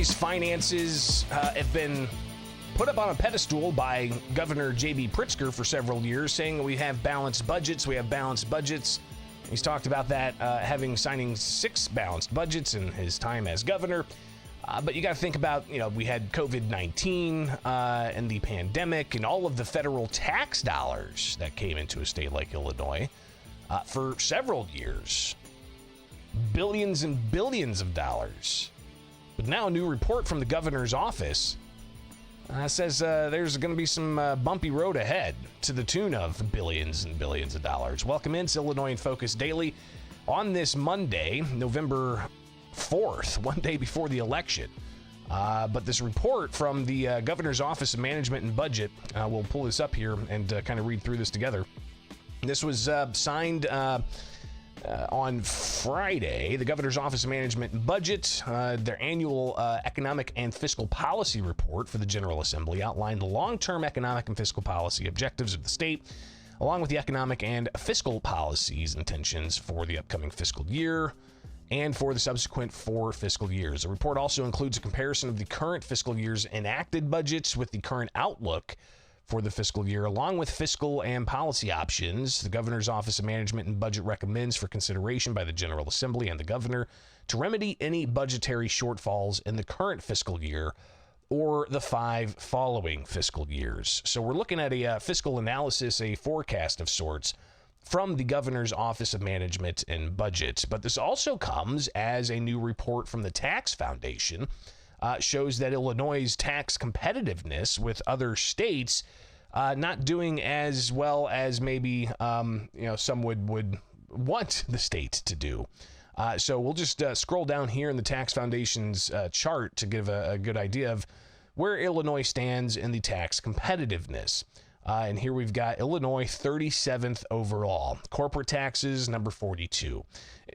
Illinois' finances have been put up on a pedestal by Governor J.B. Pritzker for several years, saying that we have balanced budgets. He's talked about that, signing 6 balanced budgets in his time as governor. But you got to think about, we had COVID-19 and the pandemic and all of the federal tax dollars that came into a state like Illinois for several years. Billions and billions of dollars. But now a new report from the governor's office says there's going to be some bumpy road ahead to the tune of billions and billions of dollars. Welcome in to Illinois in Focus Daily on this Monday, November 4th, one day before the election. But this report from the Governor's Office of Management and Budget, we'll pull this up here and kind of read through this together. This was signed on Friday. The Governor's Office of Management and Budget, their annual economic and fiscal policy report for the General Assembly outlined the long-term economic and fiscal policy objectives of the state, along with the economic and fiscal policies and intentions for the upcoming fiscal year and for the subsequent 4 fiscal years. The report also includes a comparison of the current fiscal year's enacted budgets with the current outlook for the fiscal year, along with fiscal and policy options. The Governor's Office of Management and Budget recommends for consideration by the General Assembly and the Governor to remedy any budgetary shortfalls in the current fiscal year or the 5 following fiscal years. So we're looking at a fiscal analysis, a forecast of sorts, from the Governor's Office of Management and Budget. But this also comes as a new report from the Tax Foundation shows that Illinois' tax competitiveness with other states not doing as well as maybe some would want the state to do. So we'll just scroll down here in the Tax Foundation's chart to give a good idea of where Illinois stands in the tax competitiveness. And here we've got Illinois 37th overall. Corporate taxes, number 42.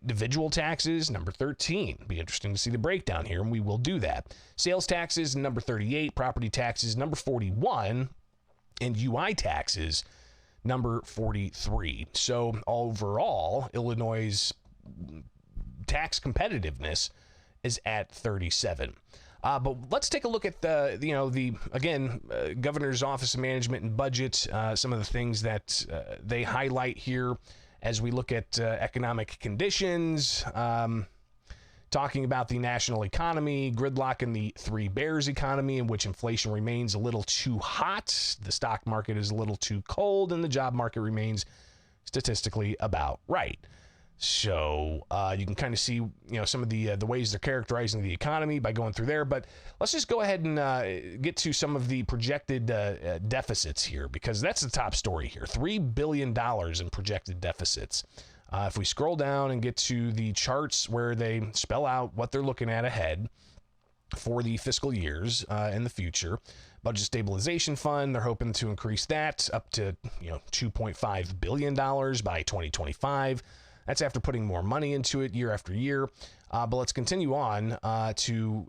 Individual taxes, number 13. Be interesting to see the breakdown here, and we will do that. Sales taxes, number 38. Property taxes, number 41. And UI taxes, number 43. So overall, Illinois' tax competitiveness is at 37. But let's take a look at the Governor's Office of Management and Budget, some of the things that they highlight here as we look at economic conditions, talking about the national economy, gridlock in the Three Bears economy, in which inflation remains a little too hot, the stock market is a little too cold, and the job market remains statistically about right. So you can kind of see, some of the ways they're characterizing the economy by going through there. But let's just go ahead and get to some of the projected deficits here, because that's the top story here. $3 billion in projected deficits. If we scroll down and get to the charts where they spell out what they're looking at ahead for the fiscal years in the future, Budget Stabilization Fund, they're hoping to increase that up to $2.5 billion by 2025. That's after putting more money into it year after year. But let's continue on to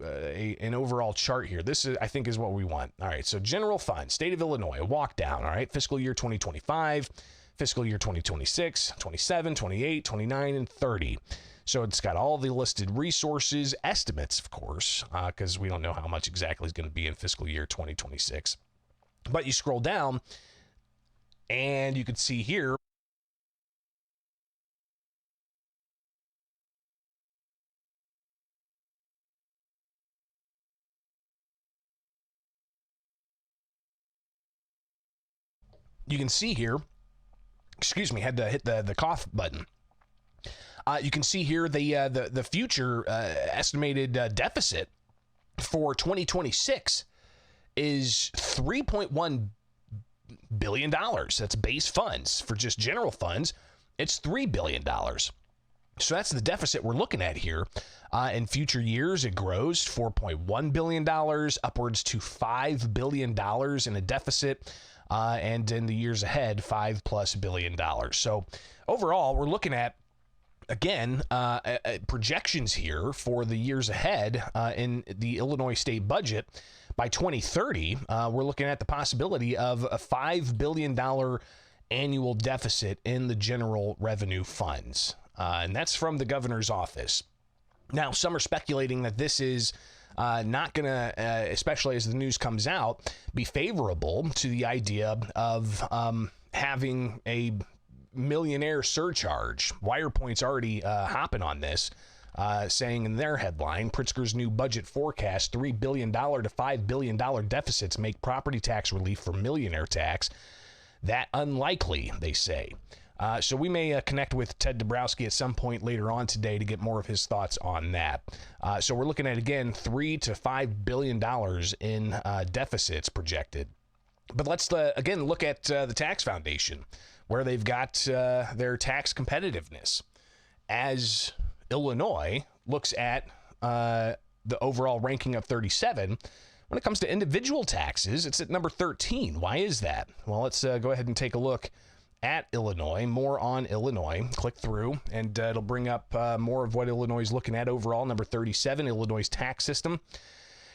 an overall chart here. This, I think, is what we want. All right, so general fund, state of Illinois, a walk down, all right? Fiscal year 2025, fiscal year 2026, 27, 28, 29, and 30. So it's got all the listed resources, estimates, of course, because we don't know how much exactly is going to be in fiscal year 2026. But you scroll down, and you can see here, excuse me, had to hit the cough button. You can see here the future estimated deficit for 2026 is $3.1 billion. That's base funds. For just general funds, it's $3 billion. So that's the deficit we're looking at here. In future years, it grows $4.1 billion, upwards to $5 billion in a deficit. And in the years ahead, $5+ billion. So overall, we're looking at, again, projections here for the years ahead in the Illinois state budget. By 2030, we're looking at the possibility of a $5 billion annual deficit in the general revenue funds. And that's from the governor's office. Now, some are speculating that this is not going to, especially as the news comes out, be favorable to the idea of having a millionaire surcharge. WirePoint's already hopping on this, saying in their headline, Pritzker's new budget forecast, $3 billion to $5 billion deficits make property tax relief for millionaire tax that unlikely, they say. So we may connect with Ted Dabrowski at some point later on today to get more of his thoughts on that. So we're looking at, again, $3 to $5 billion in deficits projected. But let's, again, look at the Tax Foundation, where they've got their tax competitiveness. As Illinois looks at the overall ranking of 37, when it comes to individual taxes, it's at number 13. Why is that? Well, let's go ahead and take a look at Illinois, more on Illinois. Click through, and it'll bring up more of what Illinois is looking at overall. Number 37, Illinois' tax system.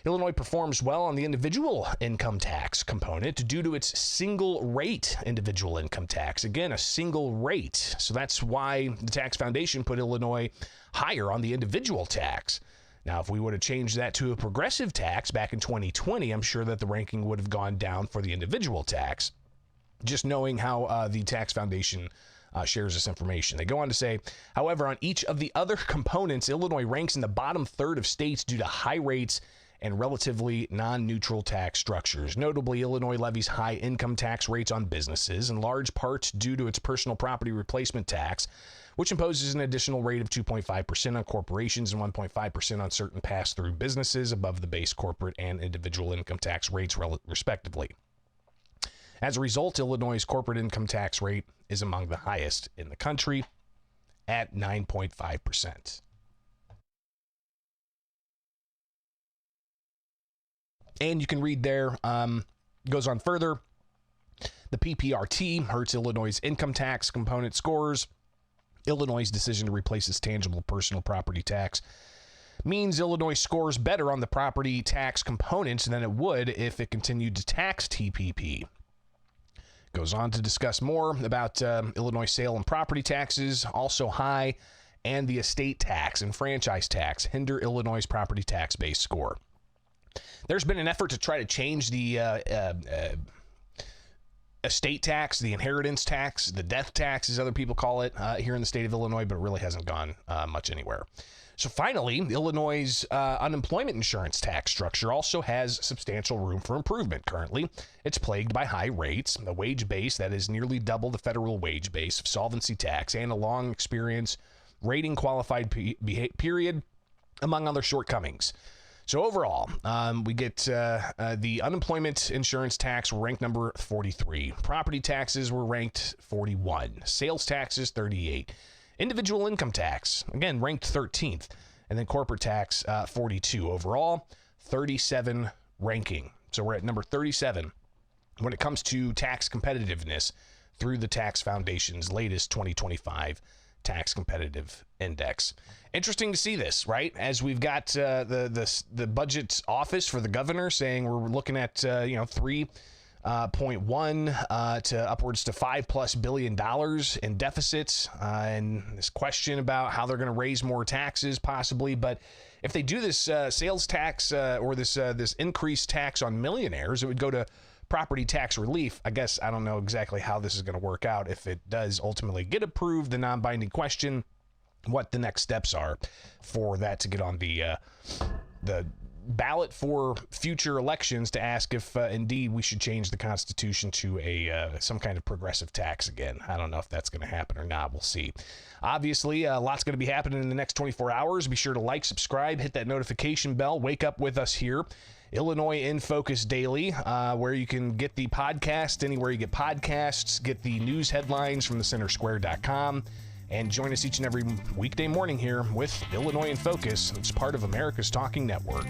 Illinois performs well on the individual income tax component due to its single rate individual income tax. Again, a single rate. So that's why the Tax Foundation put Illinois higher on the individual tax. Now, if we would have changed that to a progressive tax back in 2020, I'm sure that the ranking would have gone down for the individual tax. Just knowing how the Tax Foundation shares this information. They go on to say, however, on each of the other components, Illinois ranks in the bottom third of states due to high rates and relatively non-neutral tax structures. Notably, Illinois levies high income tax rates on businesses, in large part due to its personal property replacement tax, which imposes an additional rate of 2.5% on corporations and 1.5% on certain pass-through businesses above the base corporate and individual income tax rates, respectively. As a result, Illinois' corporate income tax rate is among the highest in the country at 9.5%. And you can read there, goes on further, the PPRT hurts Illinois' income tax component scores. Illinois' decision to replace its tangible personal property tax means Illinois scores better on the property tax components than it would if it continued to tax TPP. Goes on to discuss more about Illinois sale and property taxes, also high, and the estate tax and franchise tax hinder Illinois' property tax base score. There's been an effort to try to change the estate tax, the inheritance tax, the death tax, as other people call it, here in the state of Illinois, but it really hasn't gone much anywhere. So finally, Illinois' unemployment insurance tax structure also has substantial room for improvement currently. It's plagued by high rates, a wage base that is nearly double the federal wage base of solvency tax, and a long experience rating qualified period, among other shortcomings. So overall, we get the unemployment insurance tax ranked number 43. Property taxes were ranked 41. Sales taxes 38. Individual income tax, again, ranked 13th. And then corporate tax 42. Overall, 37 ranking. So we're at number 37 when it comes to tax competitiveness through the Tax Foundation's latest 2025 Tax Competitive Index. Interesting to see this, right? As we've got the budget office for the governor saying we're looking at 3.1 to upwards to $5+ billion in deficits, and this question about how they're going to raise more taxes possibly. But if they do this sales tax or this increased tax on millionaires, it would go to property tax relief. I guess I don't know exactly how this is going to work out if it does ultimately get approved, the non-binding question, what the next steps are for that to get on the ballot for future elections to ask if indeed we should change the Constitution to some kind of progressive tax again. I don't know if that's going to happen or not. We'll see. Obviously, lots going to be happening in the next 24 hours. Be sure to like, subscribe, hit that notification bell, wake up with us here. Illinois in Focus Daily, where you can get the podcast anywhere you get podcasts, get the news headlines from thecentersquare.com, and join us each and every weekday morning here with Illinois in Focus. It's part of America's Talking Network.